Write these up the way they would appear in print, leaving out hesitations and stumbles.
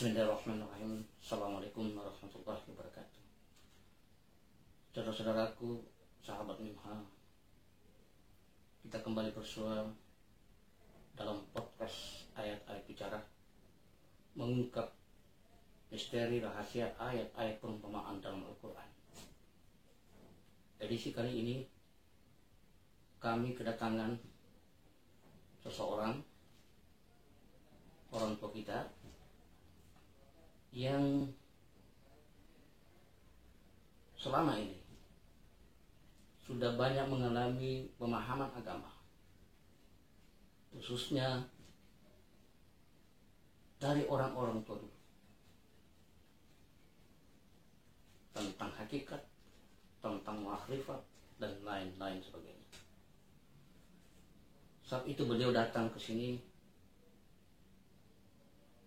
Bismillahirrahmanirrahim. Assalamualaikum warahmatullahi wabarakatuh. Saudara-saudaraku, sahabat Mimha, kita kembali bersua dalam podcast ayat-ayat bicara, mengungkap misteri rahasia ayat-ayat perumpamaan dalam Al-Quran. Edisi kali ini kami kedatangan seseorang, orang tua kita, yang selama ini sudah banyak mengalami pemahaman agama, khususnya dari orang-orang tua dulu, tentang hakikat, tentang makrifat, dan lain-lain sebagainya. Saat itu beliau datang ke sini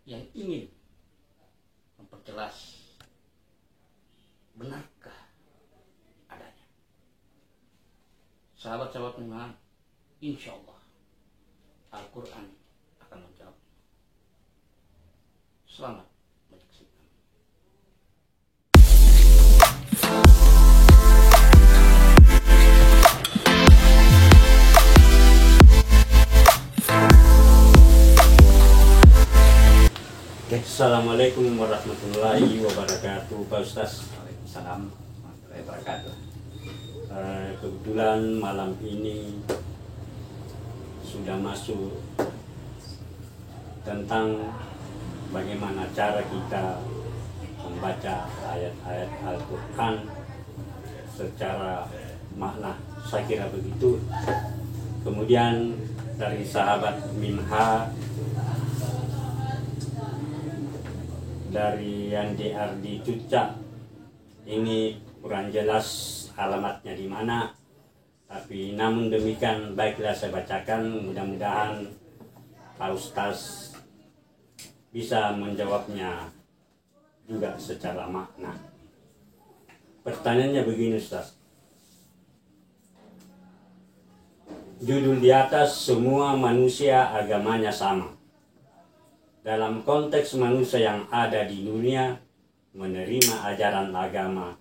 yang ingin memperjelas benarkah adanya. Sahabat-sahabat Mimha, insya Allah Al-Quran akan menjawab. Selamat menyaksikan. Assalamualaikum warahmatullahi wabarakatuh, Pak Ustaz. Waalaikumsalam warahmatullahi wabarakatuh. Kebetulan malam ini sudah masuk tentang bagaimana cara kita membaca ayat-ayat Al-Quran secara makna, saya kira begitu. Kemudian dari sahabat Mimha, dari yang di Cucak, ini kurang jelas alamatnya di mana, tapi namun demikian baiklah saya bacakan, mudah-mudahan Pak Ustaz bisa menjawabnya juga secara makna. Pertanyaannya begini, Ustaz. Judul di atas, semua manusia agamanya sama. Dalam konteks manusia yang ada di dunia menerima ajaran agama,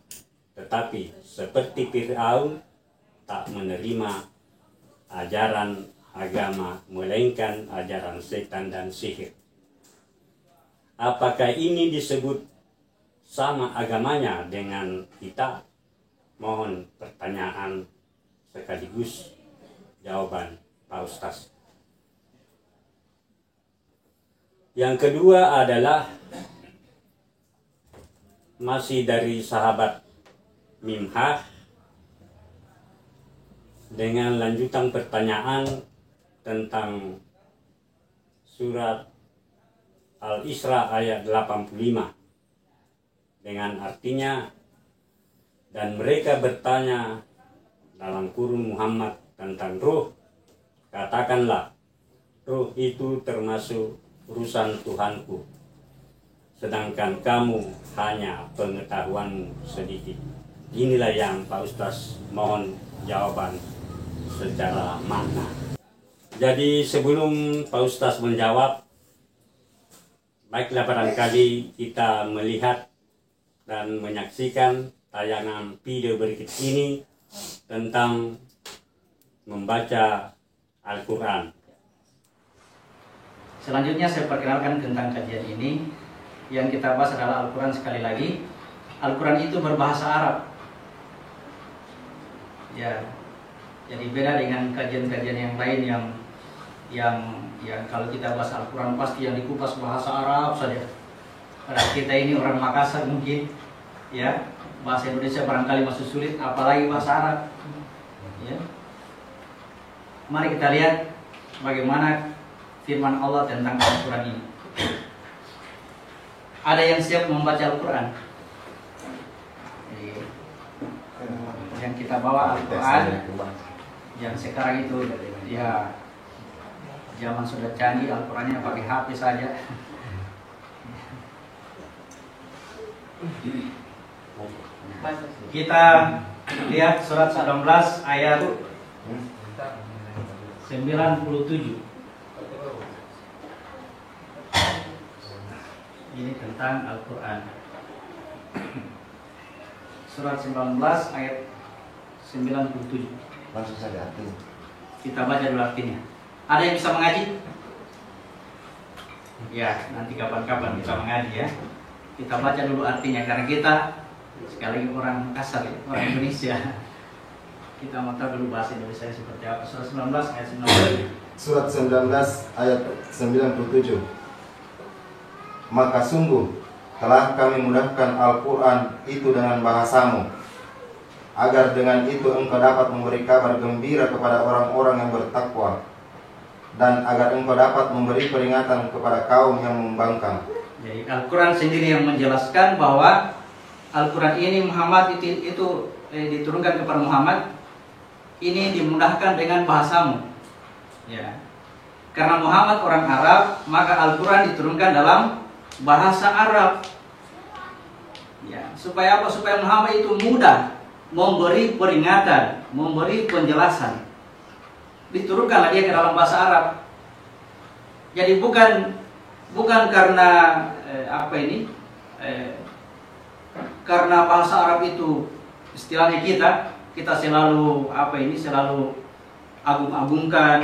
tetapi seperti Fir'aun tak menerima ajaran agama, melainkan ajaran setan dan sihir. Apakah ini disebut sama agamanya dengan kita? Mohon pertanyaan sekaligus jawaban Pak Ustaz. Yang kedua adalah masih dari sahabat Mimha dengan lanjutan pertanyaan tentang surat Al-Isra ayat 85 dengan artinya, dan mereka bertanya dalam kurung Muhammad tentang ruh, katakanlah ruh itu termasuk urusan Tuhanku, sedangkan kamu hanya pengetahuanmu sedikit. Inilah yang Pak Ustaz mohon jawaban secara makna. Jadi sebelum Pak Ustaz menjawab, baiklah barangkali kita melihat dan menyaksikan tayangan video berikut ini tentang membaca Al-Quran. Selanjutnya saya perkenalkan tentang kajian ini. Yang kita bahas adalah Al-Quran. Sekali lagi, Al-Quran itu berbahasa Arab. Ya, jadi beda dengan kajian-kajian yang lain yang kalau kita bahas Al-Quran pasti yang dikupas bahasa Arab saja. Karena kita ini orang Makassar mungkin, ya, bahasa Indonesia barangkali masih sulit, apalagi bahasa Arab. Ya. Mari kita lihat bagaimana firman Allah tentang Al-Quran ini. Ada yang siap membaca Al-Quran? Yang kita bawa Al-Quran, yang sekarang itu ya zaman sudah canggih, Al-Qurannya pakai HP saja. Kita lihat surat 19 ayat 97. Ini tentang Al-Quran. Surat 19 ayat 97. Langsung saja artinya. Kita baca dulu artinya. Ada yang bisa mengaji? Ya, nanti kapan-kapan bisa mengaji ya. Kita baca dulu artinya karena kita sekali lagi orang Makassar ya, orang Indonesia. Kita mau tahu dulu bahasa Indonesia seperti apa. Surat 19 ayat 97. Surat 19 ayat 97. Maka sungguh telah kami mudahkan Al-Quran itu dengan bahasamu, agar dengan itu engkau dapat memberi kabar gembira kepada orang-orang yang bertakwa, dan agar engkau dapat memberi peringatan kepada kaum yang membangkang. Jadi Al-Quran sendiri yang menjelaskan bahwa Al-Quran ini Muhammad itu diturunkan kepada Muhammad, ini dimudahkan dengan bahasamu. Ya. Karena Muhammad orang Arab, maka Al-Quran diturunkan dalam bahasa Arab. Ya, supaya apa? Supaya Muhammad itu mudah memberi peringatan, memberi penjelasan. Diturunkanlah dia ke dalam bahasa Arab. Jadi bukan karena karena bahasa Arab itu istilahnya kita selalu selalu agung-agungkan,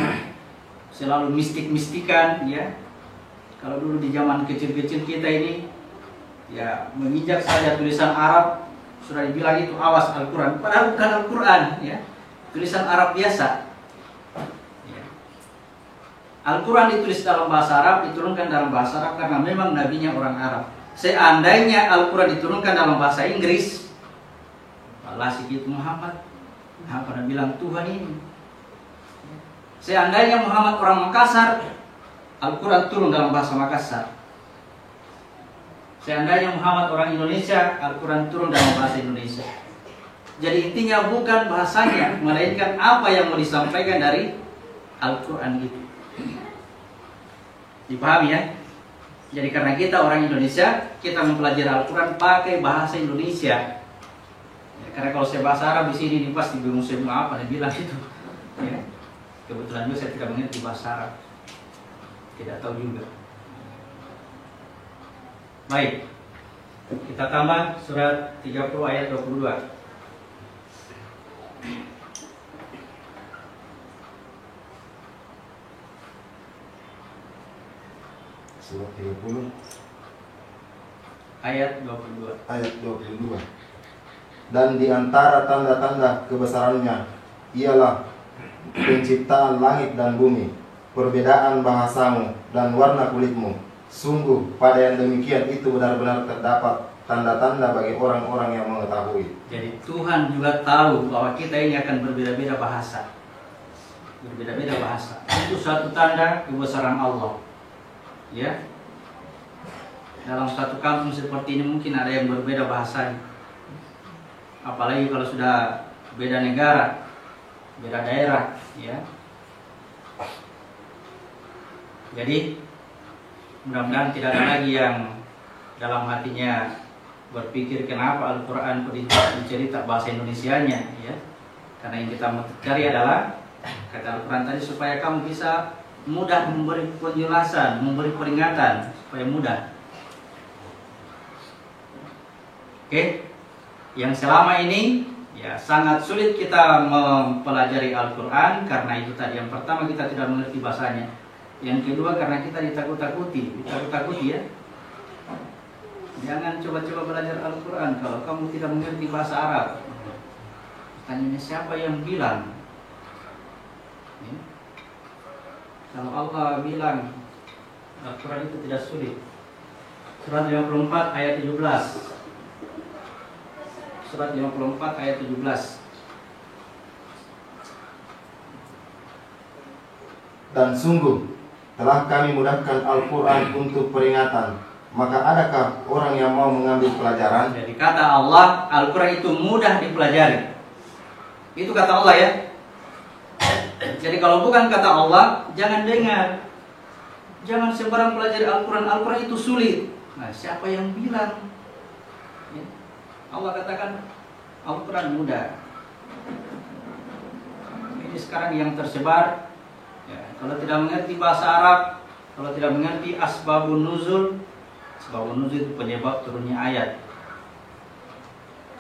selalu mistik-mistikan ya. Kalau dulu di zaman kecil-kecil kita ini ya menginjak saja tulisan Arab sudah dibilang itu awas Al-Quran, padahal bukan Al-Quran ya, tulisan Arab biasa ya. Al-Quran ditulis dalam bahasa Arab, diturunkan dalam bahasa Arab karena memang nabinya orang Arab. Seandainya Al-Quran diturunkan dalam bahasa Inggris, Allah sikit Muhammad pernah bilang Tuhan ini. Seandainya Muhammad orang Makassar, Al-Quran turun dalam bahasa Makassar. Seandainya Muhammad orang Indonesia, Al-Quran turun dalam bahasa Indonesia. Jadi intinya bukan bahasanya, melainkan apa yang mau disampaikan dari Al-Quran itu. Dipahami ya? Jadi karena kita orang Indonesia, kita mempelajari Al-Quran pakai bahasa Indonesia. Ya, karena kalau saya bahasa Arab di sini pasti bingung semua apa dia bilang itu. Ya. Kebetulan juga saya tidak mengerti bahasa Arab. Tidak tahu juga. Baik. Kita tambah surat 30 ayat 22. Surat 30 ayat 22. ayat 22. Dan di antara tanda-tanda kebesarannya ialah penciptaan langit dan bumi, perbedaan bahasamu dan warna kulitmu. Sungguh pada yang demikian itu benar-benar terdapat tanda-tanda bagi orang-orang yang mengetahui. Jadi Tuhan juga tahu bahwa kita ini akan berbeda-beda bahasa. Berbeda-beda bahasa. Itu suatu tanda kebesaran Allah. Ya. Dalam satu kampung seperti ini mungkin ada yang berbeda bahasanya. Apalagi kalau sudah beda negara, beda daerah, ya. Jadi mudah-mudahan tidak ada lagi yang dalam hatinya berpikir kenapa Al-Quran dicerita bahasa Indonesianya, ya. Karena yang kita mau cari adalah kata Al-Quran tadi supaya kamu bisa mudah memberi penjelasan, memberi peringatan supaya mudah. Oke, yang selama ini ya sangat sulit kita mempelajari Al-Quran karena itu tadi. Yang pertama kita tidak mengerti bahasanya. Yang kedua karena kita ditakut-takuti ya. Jangan coba-coba belajar Al-Quran kalau kamu tidak mengerti bahasa Arab. Tanyanya siapa yang bilang? Ya. Kalau Allah bilang Al-Quran itu tidak sulit. Surat 54 ayat 17. Surat 54 ayat 17. Dan sungguh telah kami mudahkan Al-Quran untuk peringatan, maka adakah orang yang mau mengambil pelajaran? Jadi kata Allah, Al-Quran itu mudah dipelajari. Itu kata Allah ya. Jadi kalau bukan kata Allah, jangan dengar. Jangan sembarang pelajari Al-Quran. Al-Quran itu sulit. Nah, siapa yang bilang? Ya. Allah katakan Al-Quran mudah. Ini sekarang yang tersebar ya, kalau tidak mengerti bahasa Arab, kalau tidak mengerti asbabun nuzul, Asbabun nuzul itu penyebab turunnya ayat.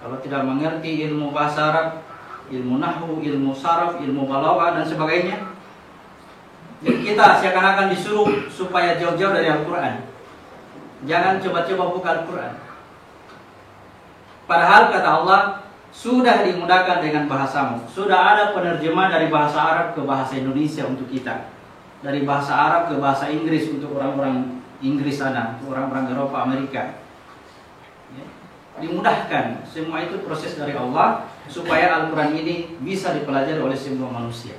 Kalau tidak mengerti ilmu bahasa Arab, ilmu nahwu, ilmu saraf, ilmu balaghah dan sebagainya, jadi kita seakan-akan disuruh supaya jauh-jauh dari Al-Quran. Jangan coba-coba buka Al-Quran. Padahal kata Allah, sudah dimudahkan dengan bahasamu. Sudah ada penerjemah dari bahasa Arab ke bahasa Indonesia untuk kita. Dari bahasa Arab ke bahasa Inggris untuk orang-orang Inggris sana, orang-orang Eropa, Amerika. Ya. Dimudahkan. Semua itu proses dari Allah supaya Al-Quran ini bisa dipelajari oleh semua manusia.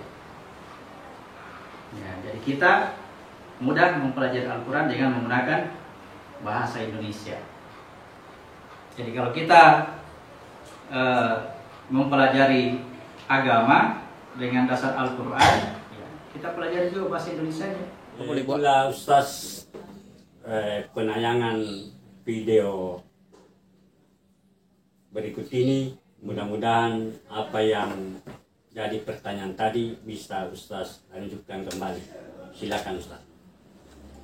Ya, jadi kita mudah mempelajari Al-Quran dengan menggunakan bahasa Indonesia. Jadi kalau kita mempelajari agama dengan dasar Al-Quran, ya, kita pelajari juga bahasa Indonesia. Itulah Ustaz penayangan video berikut ini. Mudah-mudahan apa yang jadi pertanyaan tadi bisa Ustaz lanjutkan kembali. Silakan Ustaz.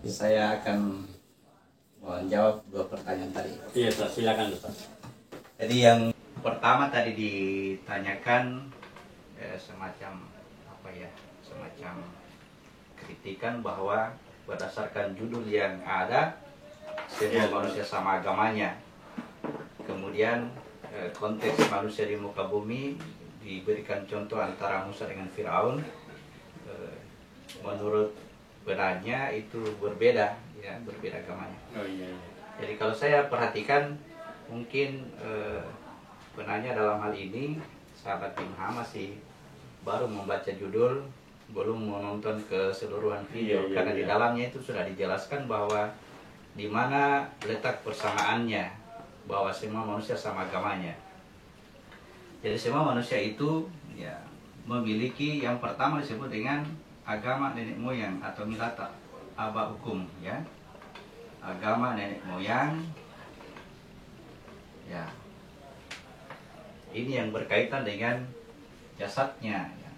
Saya akan menjawab dua pertanyaan tadi. Iya Ustaz, silakan Ustaz. Jadi yang pertama tadi ditanyakan semacam apa ya, semacam kritikan bahwa berdasarkan judul yang ada semua manusia sama agamanya. Kemudian konteks manusia di muka bumi diberikan contoh antara Musa dengan Firaun. Menurut benarnya itu berbeda, ya, berbeda agamanya. Oh iya. Jadi kalau saya perhatikan mungkin benarnya dalam hal ini sahabat Imham masih baru membaca judul, belum menonton keseluruhan video. Iya, Karena iya. di dalamnya itu sudah dijelaskan bahwa di mana letak persamaannya, bahwa semua manusia sama agamanya. Jadi semua manusia itu ya memiliki yang pertama disebut dengan agama nenek moyang atau milata aba hukum, ya, agama nenek moyang. Ya, ini yang berkaitan dengan jasadnya, ya.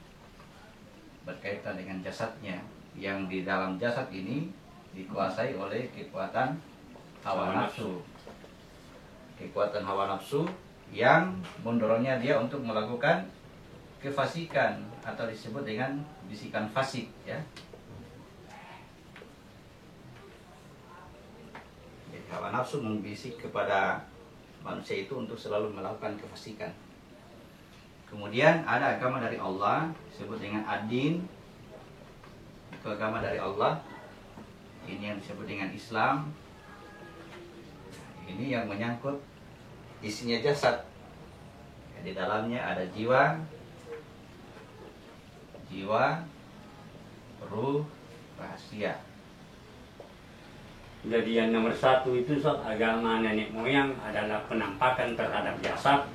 Berkaitan dengan jasadnya, yang di dalam jasad ini dikuasai oleh kekuatan hawa nafsu. Kekuatan hawa nafsu yang mendorongnya dia untuk melakukan kefasikan atau disebut dengan bisikan fasik, ya. Jadi hawa nafsu membisik kepada manusia itu untuk selalu melakukan kefasikan. Kemudian ada agama dari Allah disebut dengan ad-din. Itu agama dari Allah. Ini yang disebut dengan Islam. Ini yang menyangkut isinya jasad. Di dalamnya ada jiwa, ruh, rahasia. Jadi yang nomor satu itu Ustaz, agama nenek moyang adalah penampakan terhadap jasad.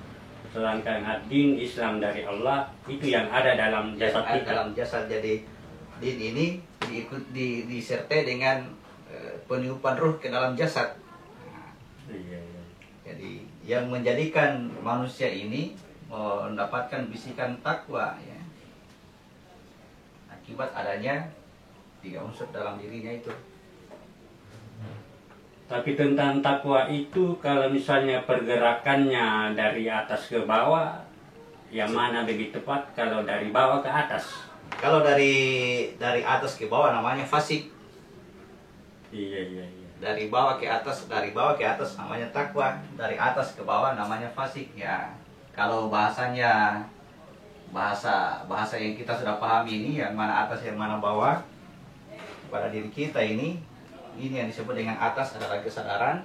Sedangkan ad-din, Islam dari Allah, itu yang ada dalam jasad kita. Dalam jasad. Jadi din ini disertai dengan peniupan ruh ke dalam jasad. Iya. Jadi yang menjadikan manusia ini mendapatkan bisikan takwa, ya, akibat adanya 3 unsur dalam dirinya itu. Tapi tentang takwa itu, kalau misalnya pergerakannya dari atas ke bawah, yang mana lebih tepat kalau dari bawah ke atas? Kalau dari atas ke bawah namanya fasik. Iya. Dari bawah ke atas namanya takwa. Dari atas ke bawah namanya fasik, ya. Kalau bahasanya bahasa yang kita sudah pahami ini, yang mana atas yang mana bawah pada diri kita ini yang disebut dengan atas adalah kesadaran,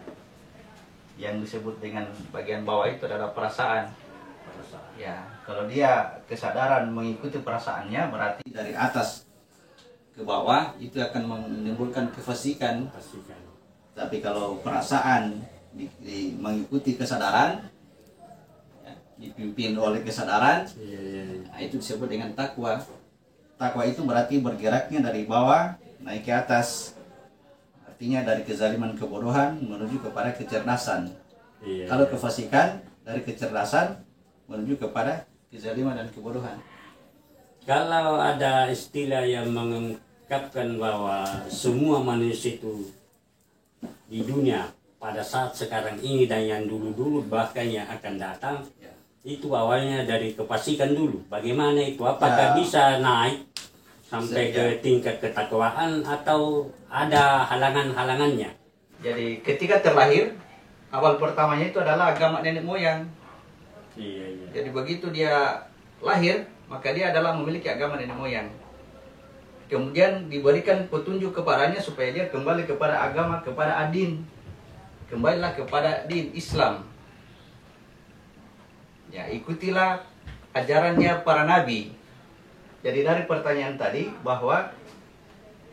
yang disebut dengan bagian bawah itu adalah perasaan. Ya, kalau dia kesadaran mengikuti perasaannya, berarti dari atas ke bawah itu akan menimbulkan kefasikan. Tapi kalau perasaan mengikuti kesadaran, ya, dipimpin oleh kesadaran, nah, itu disebut dengan takwa. Takwa itu berarti bergeraknya dari bawah naik ke atas. Artinya dari kezaliman kebodohan menuju kepada kecerdasan. Kalau kefasikan dari kecerdasan menuju kepada kezaliman dan kebodohan. Kalau ada istilah yang mengungkapkan bahwa semua manusia itu di dunia pada saat sekarang ini dan yang dulu-dulu bahkan yang akan datang, Ya. itu awalnya dari kepastikan dulu. Bagaimana itu? Apakah Ya. bisa naik sampai ke tingkat ketakwaan atau ada halangan-halangannya? Jadi ketika terlahir, awal pertamanya itu adalah agama nenek moyang. Iya, iya. Jadi begitu dia lahir, maka dia adalah memiliki agama nenek moyang. Kemudian diberikan petunjuk kepadanya supaya dia kembali kepada agama, kepada adin. Kembalilah kepada din Islam. Ya, ikutilah ajarannya para nabi. Jadi dari pertanyaan tadi bahwa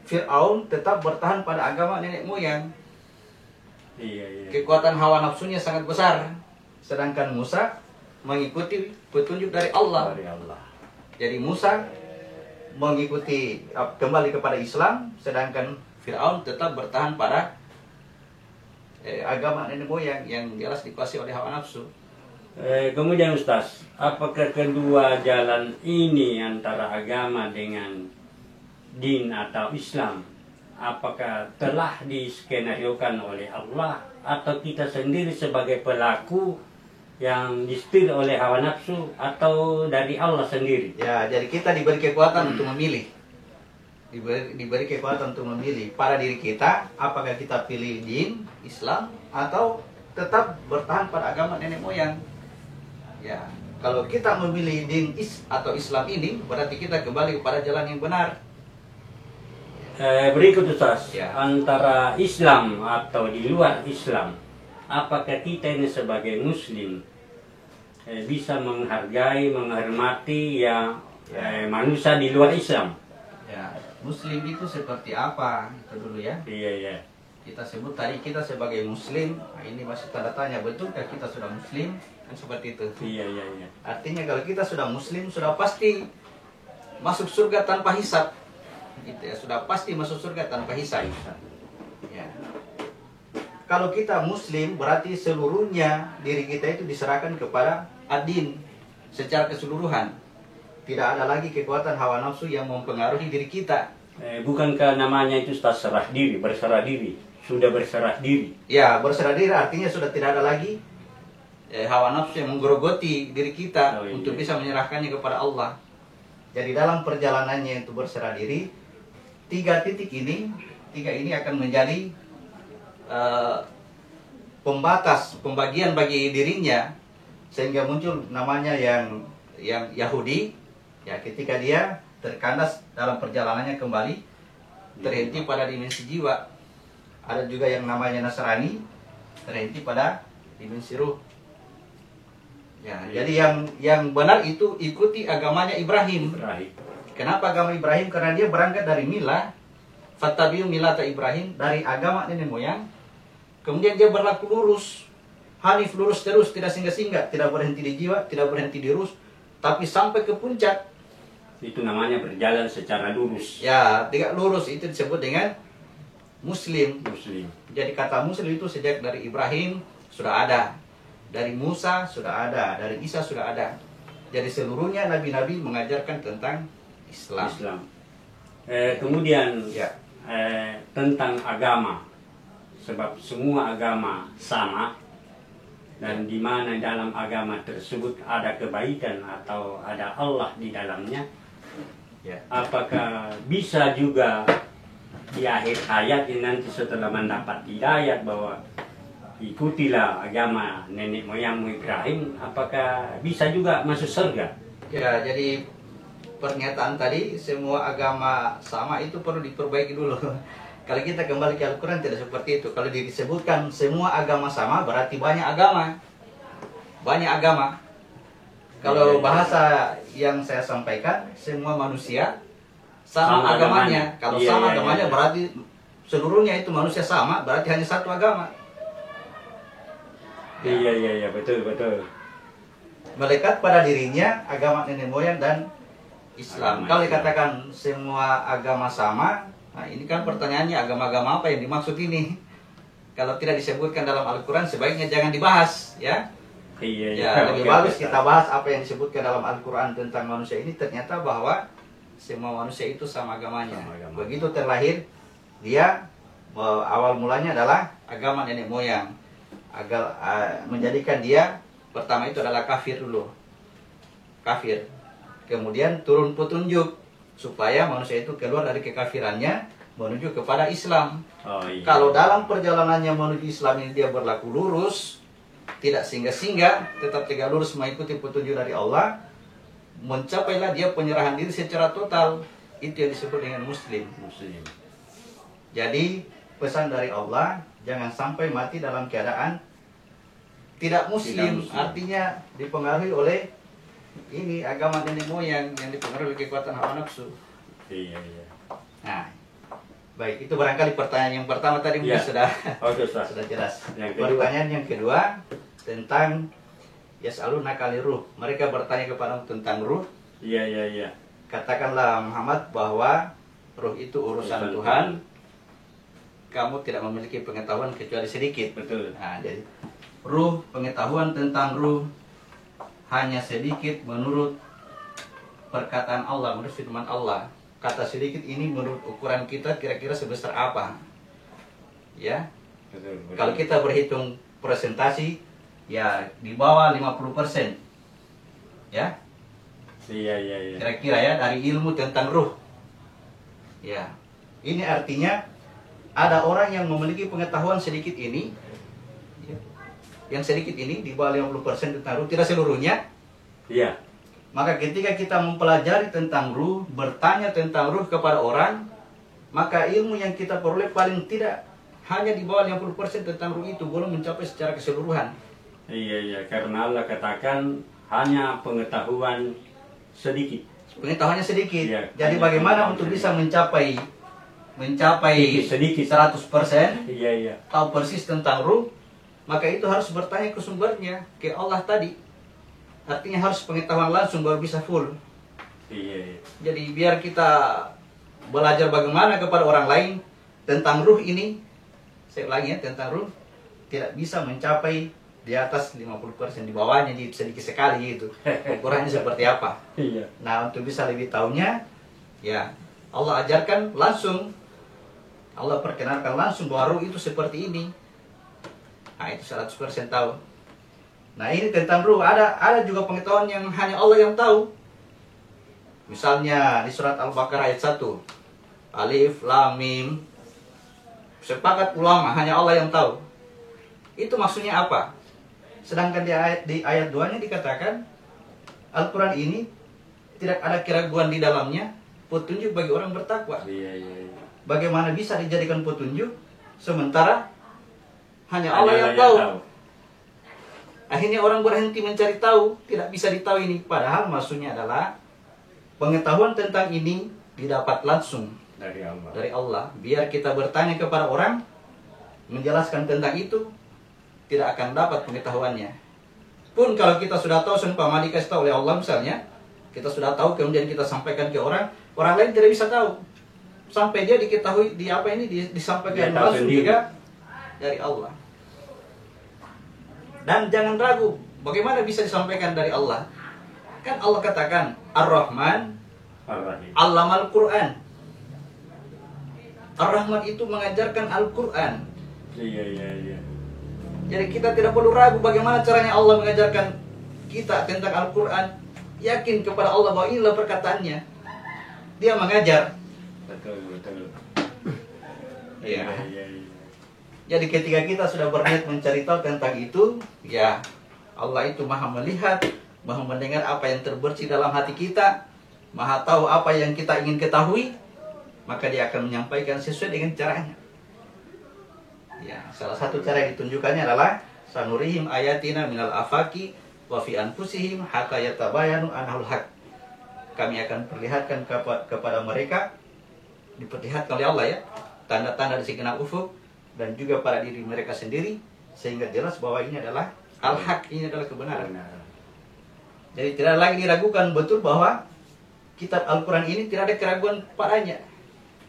Fir'aun tetap bertahan pada agama nenek moyang. Iya, iya. Kekuatan hawa nafsunya sangat besar. Sedangkan Musa mengikuti petunjuk dari Allah. Dari Allah. Jadi Musa mengikuti kembali kepada Islam, sedangkan Fir'aun tetap bertahan pada agama nenek moyang yang jelas dikuasai oleh hawa nafsu. Kemudian Ustaz, apakah kedua jalan ini antara agama dengan din atau Islam, apakah telah diskenariokan oleh Allah atau kita sendiri sebagai pelaku yang disetir oleh hawa nafsu atau dari Allah sendiri? Ya, jadi kita diberi kekuatan untuk memilih. Diberi kekuatan untuk memilih pada diri kita, apakah kita pilih din Islam atau tetap bertahan pada agama nenek moyang. Ya, kalau kita memilih din atau Islam ini, berarti kita kembali kepada jalan yang benar. Berikut Ustaz, Ya. antara Islam atau di luar Islam, apakah kita ini sebagai Muslim bisa menghargai, menghormati manusia di luar Islam? Ya, Muslim itu seperti apa? Itu dulu ya. Iya, iya. Kita sebut tadi kita sebagai Muslim. Nah, ini masih tanda tanya, betulkah kita sudah Muslim? Kan seperti itu. Iya, iya, iya. Artinya kalau kita sudah Muslim, sudah pasti masuk surga tanpa hisab. Gitu ya, sudah pasti masuk surga tanpa hisab. Ya. Kalau kita Muslim, berarti seluruhnya diri kita itu diserahkan kepada adin secara keseluruhan. Tidak ada lagi kekuatan hawa nafsu yang mempengaruhi diri kita. Bukankah namanya itu Ustaz serah diri, berserah diri? Sudah berserah diri. Ya, berserah diri artinya sudah tidak ada lagi hawa nafsu yang menggerogoti diri kita untuk bisa menyerahkannya kepada Allah. Jadi dalam perjalanannya itu berserah diri, tiga ini akan menjadi pembatas, pembagian bagi dirinya, sehingga muncul namanya yang Yahudi. Ya, ketika dia terkandas dalam perjalanannya kembali terhenti pada dimensi jiwa. Ada juga yang namanya Nasrani, terhenti pada dimensi ruh. Ya, jadi yang benar itu ikuti agamanya Ibrahim. Kenapa agama Ibrahim? Karena dia berangkat dari milah, fattabi'u millata Ibrahim, dari agama nenek moyang. Kemudian dia berlaku lurus, hanif, lurus terus, tidak singgah-singgah, tidak berhenti di jiwa, tidak berhenti di ruh, tapi sampai ke puncak. Itu namanya berjalan secara lurus. Ya, tidak lurus itu disebut dengan Muslim. Muslim. Jadi kata Muslim itu sejak dari Ibrahim sudah ada, dari Musa sudah ada, dari Isa sudah ada. Jadi seluruhnya nabi-nabi mengajarkan tentang Islam. Kemudian Ya. Tentang agama, sebab semua agama sama, dan di mana dalam agama tersebut ada kebaikan atau ada Allah di dalamnya. Ya. Apakah bisa juga di akhir hayat ini nanti setelah mendapat hidayat bahwa ikutilah agama nenek moyangmu Ibrahim, apakah bisa juga masuk surga? Ya, jadi pernyataan tadi semua agama sama itu perlu diperbaiki dulu. Kalau kita kembali ke Al-Quran tidak seperti itu. Kalau disebutkan semua agama sama berarti banyak agama. Banyak agama. Kalau bahasa yang saya sampaikan, semua manusia sama agamanya. Kalau sama agamanya berarti seluruhnya itu manusia sama, berarti hanya satu agama. Iya, betul. Melekat pada dirinya agama nenek moyang dan Islam. Kalau dikatakan semua agama sama, nah ini kan pertanyaannya agama-agama apa yang dimaksud ini? Kalau tidak disebutkan dalam Al-Quran sebaiknya jangan dibahas, ya. Iya. Lebih bagus kita bahas apa yang disebutkan dalam Al-Quran tentang manusia ini. Ternyata bahwa semua manusia itu sama agamanya. Begitu terlahir, dia awal mulanya adalah agama nenek moyang, agar menjadikan dia pertama itu adalah kafir dulu, kafir. Kemudian turun petunjuk supaya manusia itu keluar dari kekafirannya menuju kepada Islam. Oh, iya. Kalau dalam perjalanannya menuju Islam ini dia berlaku lurus, tidak singgah-singgah, tetap tegak lurus mengikuti petunjuk dari Allah, mencapailah dia penyerahan diri secara total. Itu yang disebut dengan muslim. Muslim. Jadi pesan dari Allah, jangan sampai mati dalam keadaan tidak muslim. Tidak muslim. Artinya dipengaruhi oleh ini agama nenek moyang yang dipengaruhi oleh kekuatan hawa nafsu. Iya, iya. Nah, baik, itu barangkali pertanyaan yang pertama tadi mungkin Ya. sudah Oke, Ustaz. sudah jelas. Yang kedua. Pertanyaan yang kedua tentang yas'alunaka nakali ruh. Mereka bertanya kepada tentang ruh. Iya, iya, iya. Katakanlah Muhammad bahwa ruh itu urusan Tuhan. Kamu tidak memiliki pengetahuan kecuali sedikit. Betul. Nah, jadi ruh, pengetahuan tentang ruh hanya sedikit menurut perkataan Allah, menurut firman Allah. Kata sedikit ini menurut ukuran kita kira-kira sebesar apa? Ya. Betul, betul. Kalau kita berhitung presentasi ya di bawah 50%. Ya. Iya, iya, iya. Kira-kira ya dari ilmu tentang ruh. Ya. Ini artinya ada orang yang memiliki pengetahuan sedikit ini, ya, yang sedikit ini di bawah 50% tentang ruh, tidak seluruhnya. Iya. Maka ketika kita mempelajari tentang ruh, bertanya tentang ruh kepada orang, maka ilmu yang kita peroleh paling tidak hanya di bawah 50% tentang ruh itu, belum mencapai secara keseluruhan. Iya, iya. Karena Allah katakan hanya pengetahuan sedikit. Pengetahuannya sedikit. Iya, Jadi hanya bagaimana pengetahuan untuk sedikit. bisa mencapai Sedikit. 100%, Iya, iya. tahu persis tentang ruh, maka itu harus bertanya ke sumbernya, ke Allah tadi. Artinya harus pengetahuan langsung baru bisa full. Iya, iya. Jadi biar kita belajar bagaimana kepada orang lain tentang ruh ini, saya ulangi ya, tentang ruh, tidak bisa mencapai di atas 50%, di bawahnya di sedikit sekali gitu. Ukurannya seperti apa. Iya. Nah, untuk bisa lebih tahunya, ya Allah ajarkan langsung. Allah perkenalkan langsung bahwa ruh itu seperti ini. Nah, itu 100% tahu. Nah, ini tentang ruh. Ada juga pengetahuan yang hanya Allah yang tahu. Misalnya di surat Al-Baqarah ayat 1. Alif, Lam, Mim. Sepakat ulama, hanya Allah yang tahu. Itu maksudnya apa? Sedangkan di ayat 2-nya dikatakan Al-Quran ini tidak ada keraguan di dalamnya, petunjuk bagi orang bertakwa. Iya, iya, iya. Bagaimana bisa dijadikan petunjuk sementara hanya Allah yang tahu. Akhirnya orang berhenti mencari tahu, tidak bisa ditahu ini. Padahal maksudnya adalah pengetahuan tentang ini didapat langsung Dari Allah. dari Allah. Biar kita bertanya kepada orang, menjelaskan tentang itu, tidak akan dapat pengetahuannya. Pun kalau kita sudah tahu, seumpama dikasih tahu oleh Allah misalnya, kita sudah tahu kemudian kita sampaikan ke orang, orang lain tidak bisa tahu. Sampai dia diketahui disampaikan Dia tahu langsung sendiri. juga dari Allah. Dan jangan ragu, bagaimana bisa disampaikan dari Allah? Kan Allah katakan, Ar-Rahman, Ar-Rahim. Allamal Quran. Ar-Rahman itu mengajarkan Al-Quran. Iya, iya, iya. Jadi kita tidak perlu ragu bagaimana caranya Allah mengajarkan kita tentang Al-Quran. Yakin kepada Allah bahwa inilah perkataannya. Dia mengajar. Betul, betul. Ya. Iya, iya, iya. Jadi ketika kita sudah berniat mencari tahu tentang itu, ya Allah itu maha melihat, maha mendengar apa yang terbersih dalam hati kita, maha tahu apa yang kita ingin ketahui, maka dia akan menyampaikan sesuai dengan caranya. Ya, salah satu cara yang ditunjukkannya adalah sanurihim ayatina minal afaki wa fi anfusihim hatta yatabayanu anahul haq. Kami akan perlihatkan kepada mereka, diperlihatkan oleh Allah ya, tanda-tanda di segenap ufuk dan juga pada diri mereka sendiri sehingga jelas bahwa ini adalah al-haq, ini adalah kebenaran. Benar. Jadi tidak lagi diragukan, betul bahwa kitab Al-Quran ini tidak ada keraguan padanya.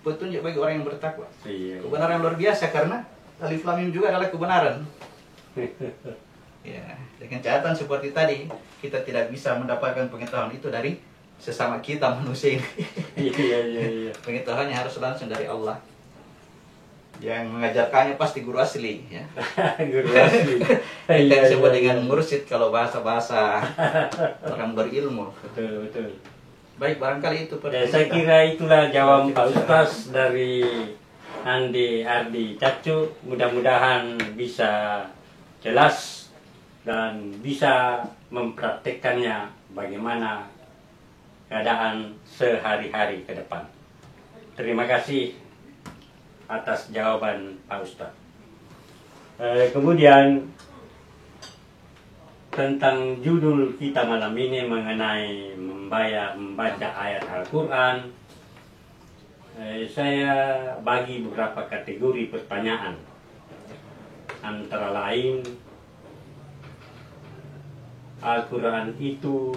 Petunjuk bagi orang yang bertakwa. Iya. Kebenaran yang luar biasa karena Alif Lam Mim juga adalah kebenaran. Ya, dengan catatan seperti tadi, kita tidak bisa mendapatkan pengetahuan itu dari sesama kita manusia ini. Iya, iya, iya. Pengetahuannya harus langsung dari Allah. Yang mengajarkannya pasti guru asli ya. Guru asli. Kita disebut dengan mursyid kalau bahasa-bahasa orang berilmu. Betul, betul. Baik, barangkali itu Ya, saya kira itulah jawaban Pak Ustaz dari Andi Ardi Cacu. Mudah-mudahan bisa jelas dan bisa mempraktekkannya bagaimana keadaan sehari-hari ke depan. Terima kasih atas jawaban Pak Ustaz. Kemudian tentang judul kita malam ini mengenai membaca ayat Al-Quran, saya bagi beberapa kategori pertanyaan. Antara lain, Al-Quran itu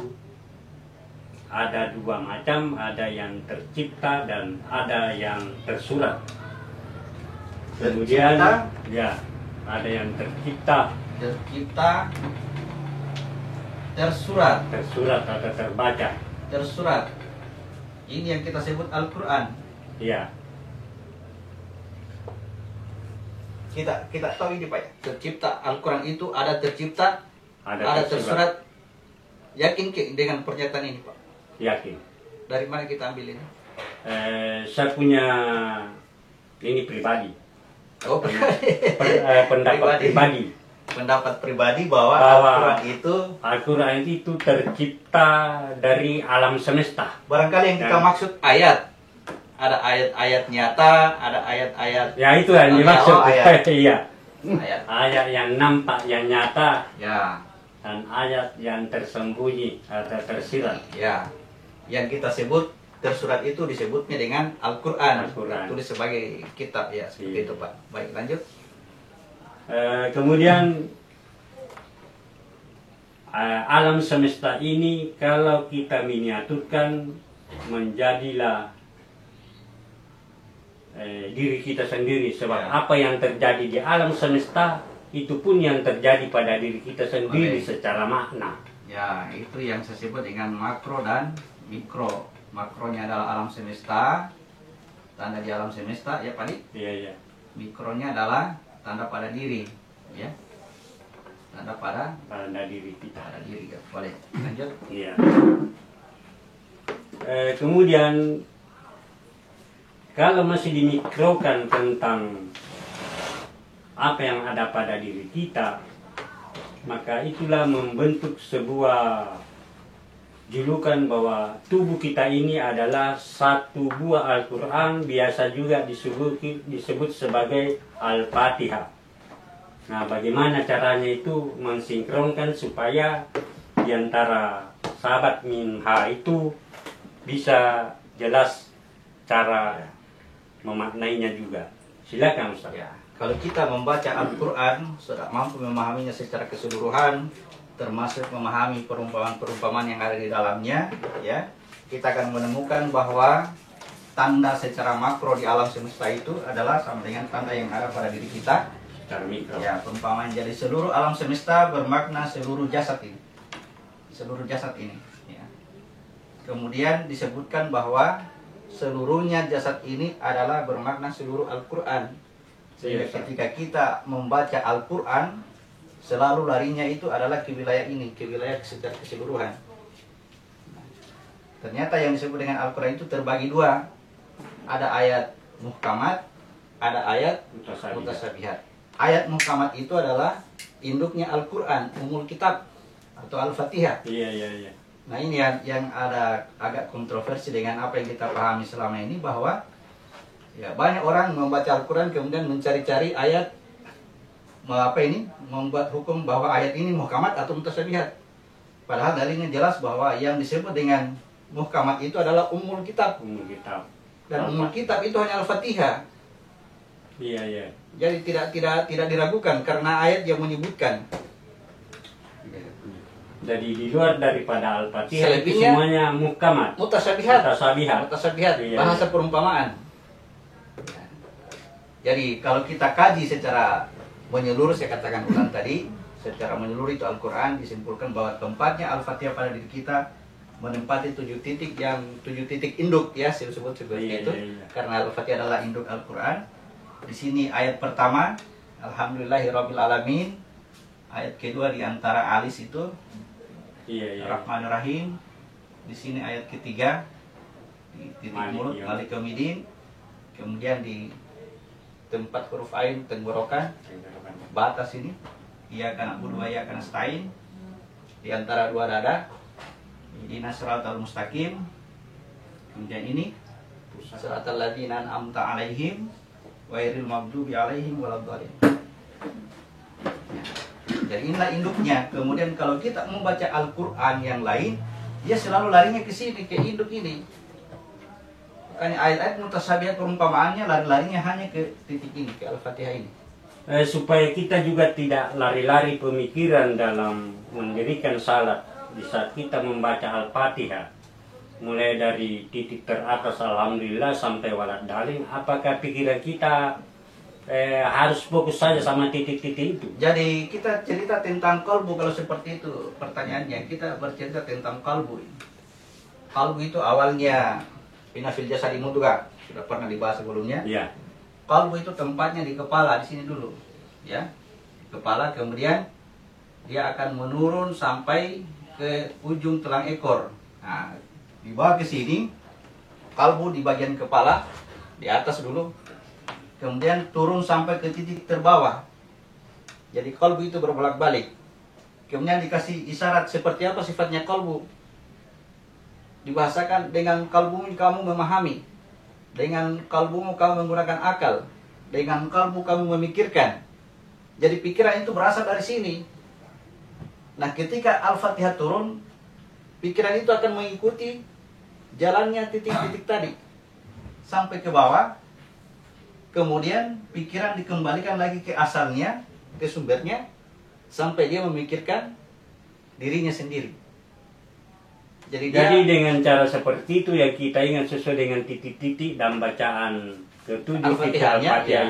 ada dua macam, ada yang tercipta dan ada yang tersurat. Kemudian, ya, ada yang tercipta, tersurat atau terbaca. Tersurat. Ini yang kita sebut Al-Quran. Ya, Kita tahu ini Pak ya. Tercipta Al-Quran itu ada tercipta, ada tersurat. tersurat. Yakin dengan pernyataan ini Pak? Yakin. Dari mana kita ambil ini? Saya punya ini pribadi. Oh, Pendapat pribadi. Pendapat pribadi bahwa Al-Quran itu tercipta dari alam semesta. Barangkali yang kita maksud ayat. Ada ayat-ayat nyata, ada ayat-ayat. Ya, itu yang dimaksud. Ayat. Iya. Ayat yang nampak, yang nyata, ya, dan ayat yang tersembunyi atau tersirat. Ya. Yang kita sebut tersurat itu disebutnya dengan Al-Quran. Tulis sebagai kitab ya, seperti itu Pak. Baik, lanjut. Kemudian alam semesta ini kalau kita miniaturkan menjadilah diri kita sendiri, sebab apa yang terjadi di alam semesta itu pun yang terjadi pada diri kita sendiri secara makna. Ya, itu yang saya sebut dengan makro dan mikro. Makronya adalah alam semesta, tanda di alam semesta ya Pak. Iya, iya. Mikronya adalah tanda pada diri, ya. Tanda pada diri kita. Pada diri, ya. Boleh lanjut. Iya. Kemudian kalau masih dimikrokan tentang apa yang ada pada diri kita, maka itulah membentuk sebuah julukan bahwa tubuh kita ini adalah satu buah Al-Quran, biasa juga disebut sebagai Al-Fatihah. Nah, bagaimana caranya itu mensinkronkan supaya di antara sahabat Minha itu bisa jelas cara memaknainya juga. Silakan Ustaz. Ya, kalau kita membaca Al-Quran sudah mampu memahaminya secara keseluruhan, termasuk memahami perumpamaan-perumpamaan yang ada di dalamnya, ya, kita akan menemukan bahwa tanda secara makro di alam semesta itu adalah sama dengan tanda yang ada pada diri kita. Ya, perumpamaan jadi seluruh alam semesta bermakna seluruh jasad ini, ya. Kemudian disebutkan bahwa seluruhnya jasad ini adalah bermakna seluruh Al-Quran. Sehingga ketika kita membaca Al-Quran, selalu larinya itu adalah ke wilayah ini, ke wilayah secara keseluruhan. Ternyata yang disebut dengan Al-Quran itu terbagi dua. Ada ayat muhkamat, ada ayat mutasabihat. Ayat muhkamat itu adalah induknya Al-Quran, umul kitab atau Al-Fatihah. Iya, iya, iya. Nah, ini yang ada agak kontroversi dengan apa yang kita pahami selama ini, bahwa ya banyak orang membaca Al-Quran kemudian mencari-cari ayat membuat hukum bahwa ayat ini muhkamat atau mutasabihat. Padahal dalilnya jelas bahwa yang disebut dengan muhkamat itu adalah umul kitab. Dan umul kitab itu hanya Al-Fatihah. Iya, iya. Jadi tidak diragukan karena ayat yang menyebutkan. Jadi di luar daripada Al-Fatihah itu semuanya muhkamat. Mutasabihat. Iya, Bahasa iya. perumpamaan. Jadi kalau kita kaji secara menyeluruh, saya katakan ulang tadi, secara menyeluruh itu Al-Quran disimpulkan bahwa tempatnya Al-Fatihah pada diri kita menempati 7 titik induk, ya, saya sebut seperti itu. Iya. Karena Al-Fatihah adalah induk Al-Quran. Di sini ayat pertama, Alhamdulillahirabbil alamin. Ayat kedua di antara alis itu, Iya, iya. Rahmanir-Rahim. Di sini ayat ketiga di titik mulut, Malik Yaumiddin. Kemudian di tempat huruf ain tenggorokan, batas ini, Iyyaka na'budu wa iyyaka nasta'in. Di antara dua dada, Ihdinas siratal mustaqim. Kemudian ini, Siratal ladzina an'amta 'alaihim ghairil maghdubi 'alaihim waladdallin. Jadi inilah induknya. Kemudian kalau kita membaca Al-Quran yang lain, dia selalu larinya ke sini, ke induk ini. Makanya ayat-ayat mutasyabihat perumpamaannya lari-larinya hanya ke titik ini, ke Al-Fatihah ini. Supaya kita juga tidak lari-lari pemikiran dalam mendirikan salat di saat kita membaca Al-Fatihah. Mulai dari titik teratas Alhamdulillah sampai walad dalin, apakah pikiran kita harus fokus saja sama titik-titik itu? Jadi kita cerita tentang kalbu kalau seperti itu pertanyaannya. Kita bercerita tentang kalbu. Kalbu itu awalnya pinafil jasadi mudghah, sudah pernah dibahas sebelumnya. Ya. Kalbu itu tempatnya di kepala, di sini dulu, ya. Kepala, kemudian dia akan menurun sampai ke ujung tulang ekor. Nah, dibawa ke sini, kalbu di bagian kepala, di atas dulu, kemudian turun sampai ke titik terbawah. Jadi kalbu itu berbolak-balik. Kemudian dikasih isyarat seperti apa sifatnya kalbu. Dibahasakan dengan kalbumu kamu memahami, dengan kalbumu kamu menggunakan akal, dengan kalbu kamu memikirkan. Jadi pikiran itu berasal dari sini. Nah, ketika Al-Fatihah turun, pikiran itu akan mengikuti jalannya titik-titik tadi sampai ke bawah. Kemudian pikiran dikembalikan lagi ke asalnya, ke sumbernya, sampai dia memikirkan dirinya sendiri. Jadi dengan cara seperti itu ya kita ingat sesuai dengan titik-titik dan bacaan ketujuh titik Al-Fatihah ya.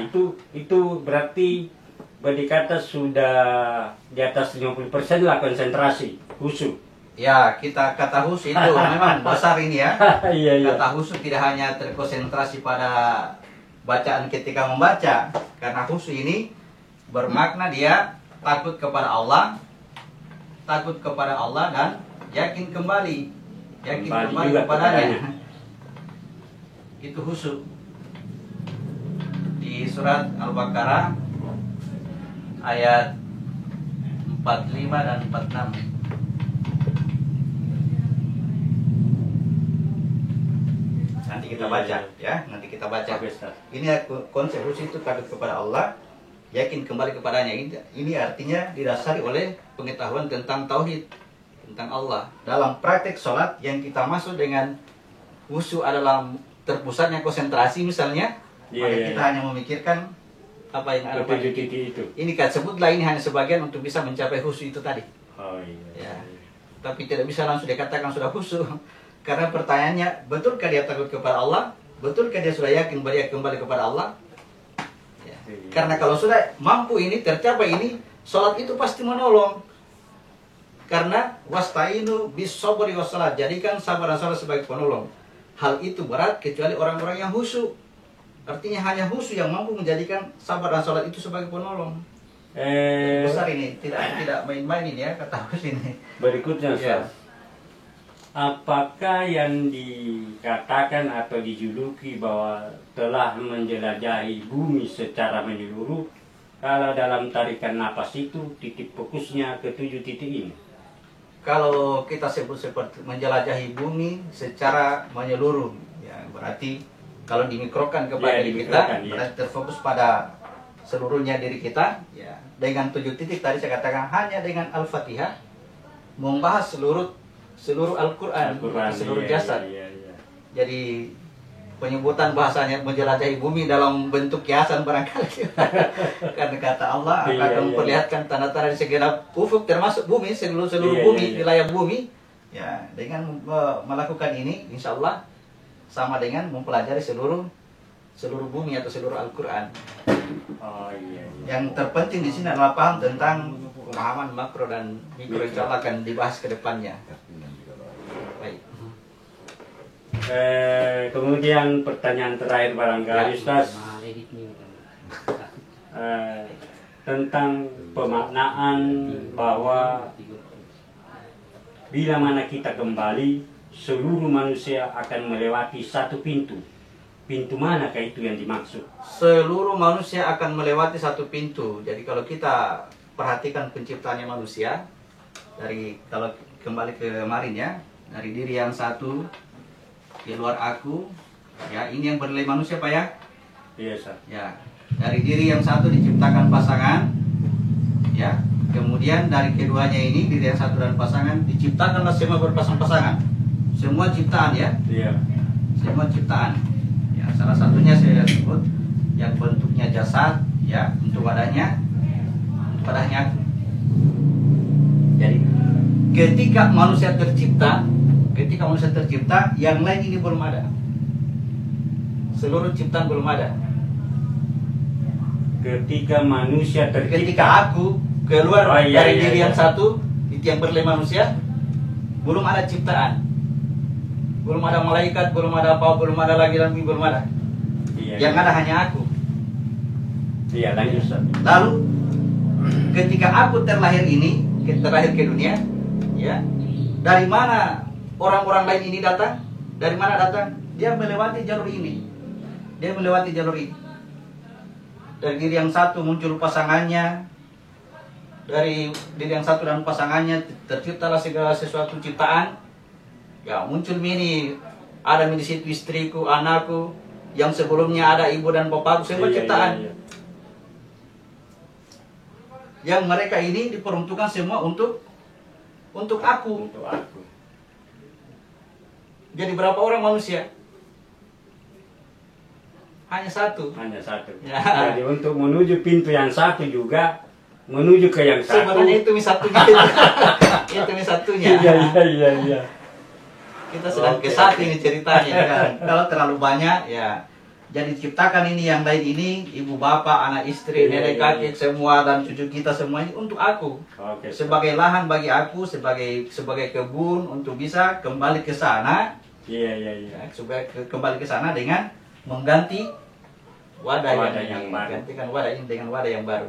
Itu berarti berdikata sudah di atas 50% lah konsentrasi, khusyuk. Ya, kata khusyuk itu memang besar ini ya. Iya, iya. Kata khusyuk tidak hanya terkonsentrasi pada bacaan ketika membaca, karena khusyuk ini bermakna dia takut kepada Allah dan yakin kembali kepadanya. Itu khusyuk. Di surat Al-Baqarah ayat 45 dan 46. Nanti kita baca ya, nanti kita baca. Ini konsep khusyuk itu takut kepada Allah, yakin kembali kepadanya. Ini artinya didasari oleh pengetahuan tentang tauhid, tentang Allah. Dalam praktek sholat yang kita masuk dengan khusyuk adalah terpusatnya konsentrasi misalnya, maka kita hanya memikirkan apa yang ada pada titik itu. Ini kan sebutlah ini hanya sebagian untuk bisa mencapai khusyuk itu tadi. Oh iya. Ya. Tapi tidak bisa langsung dikatakan sudah khusyuk. Karena pertanyaannya, betulkah dia takut kepada Allah? Betulkah dia sudah yakin bahwa dia kembali kepada Allah? Ya. Karena kalau sudah mampu ini, tercapai ini, sholat itu pasti menolong. Karena wasta'inu bis sabri was salat, jadikan sabar dan salat sebagai penolong. Hal itu berat kecuali orang-orang yang khusyuk. Artinya hanya khusyuk yang mampu menjadikan sabar dan salat itu sebagai penolong. Besar ini, tidak main-main ini ya kata khusyuk ini. Berikutnya, Ya. Apakah yang dikatakan atau dijuluki bahwa telah menjelajahi bumi secara menyeluruh, kalau dalam tarikan napas itu titik fokusnya ke 7 titik ini? Kalau kita sebut seperti menjelajahi bumi secara menyeluruh, ya berarti kalau dimikrokan kepada diri kita, berarti terfokus pada seluruhnya diri kita, ya dengan 7 titik tadi saya katakan hanya dengan Al-Fatihah membahas seluruh Al-Quran, seluruh jasad. Iya. Jadi penyebutan bahasanya menjelajahi bumi dalam bentuk kiasan barangkali. Karena kata Allah akan memperlihatkan tanda-tanda di segenap ufuk termasuk bumi, seluruh bumi, wilayah bumi. Ya, dengan melakukan ini insya Allah sama dengan mempelajari seluruh bumi atau seluruh Al-Quran. Oh iya. Yang terpenting di sini adalah paham tentang pemahaman makro dan mikro, insya Allah akan dibahas ke depannya. Baik. Kemudian pertanyaan terakhir barangkali Ustaz. tentang pemaknaan bahwa bila mana kita kembali, seluruh manusia akan melewati satu pintu. Pintu manakah itu yang dimaksud? Seluruh manusia akan melewati satu pintu. Jadi kalau kita perhatikan penciptaannya manusia, kalau kembali ke kemarin ya, dari diri yang satu keluar aku, ya ini yang bernilai manusia Pak ya. Biasa. Ya, dari diri yang satu diciptakan pasangan, ya. Kemudian dari keduanya ini diri yang satu dan pasangan diciptakanlah semua berpasang-pasangan. Semua ciptaan ya. Iya. Semua ciptaan. Ya, salah satunya saya sebut yang bentuknya jasad, ya, untuk wadahnya aku. Jadi ketika manusia tercipta, yang lain ini belum ada. Seluruh ciptaan belum ada. Ketika manusia tercipta, Ketika aku keluar dari diri yang satu, itu yang bernilai manusia, belum ada ciptaan. Belum ada malaikat, belum ada apa, belum ada lagi dan belum ada. Iya, Yang ada hanya aku. Iya, lanjut Ustaz. Lalu ketika aku terlahir ke dunia, ya, dari mana orang-orang lain ini datang? Dari mana datang? Dia melewati jalur ini. Dari diri yang satu muncul pasangannya. Dari diri yang satu dan pasangannya terciptalah segala sesuatu ciptaan. Ya, muncul ini, ada di situ istriku, anakku, yang sebelumnya ada ibu dan bapakku, semua ciptaan. Iya. Yang mereka ini diperuntukkan semua untuk aku. Untuk aku. Jadi berapa orang manusia? Hanya satu. Hanya satu. Ya. Jadi untuk menuju pintu yang satu juga menuju ke yang satu. Sebenarnya itu satunya. Itu satunya. Iya. Kita sedang ke satu ini ceritanya kan. Kalau terlalu banyak ya. Jadi diciptakan ini yang lain ini, ibu bapak, anak istri, nenek kakek semua dan cucu kita semua ini untuk aku. Oke. Sebagai lahan bagi aku, sebagai kebun untuk bisa kembali ke sana. Iya. Ya, supaya kembali ke sana dengan mengganti wadah yang baru. Gantikan wadah ini dengan wadah yang baru.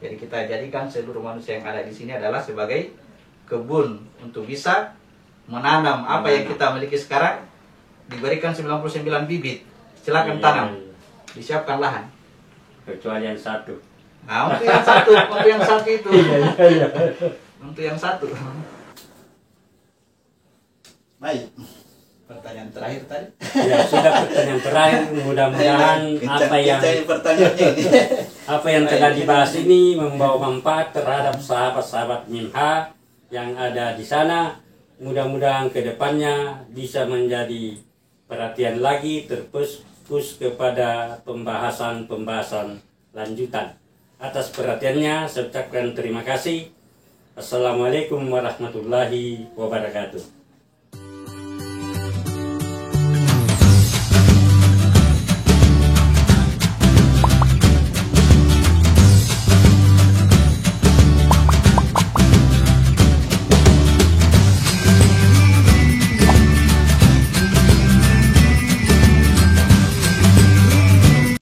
Jadi kita jadikan seluruh manusia yang ada di sini adalah sebagai kebun untuk bisa menanam apa yang kita miliki sekarang. Diberikan 99 bibit. Silakan tanam. Disiapkan lahan. Kecuali yang satu. Nah, untuk yang satu itu. Iya. Untuk yang satu. Baik. Pertanyaan terakhir tadi. Ya, sudah pertanyaan terakhir. Mudah-mudahan apa yang telah dibahas ini membawa manfaat terhadap sahabat-sahabat Minha yang ada di sana. Mudah-mudahan kedepannya bisa menjadi perhatian lagi, terfokus kepada pembahasan lanjutan. Atas perhatiannya saya ucapkan terima kasih. Assalamualaikum warahmatullahi wabarakatuh.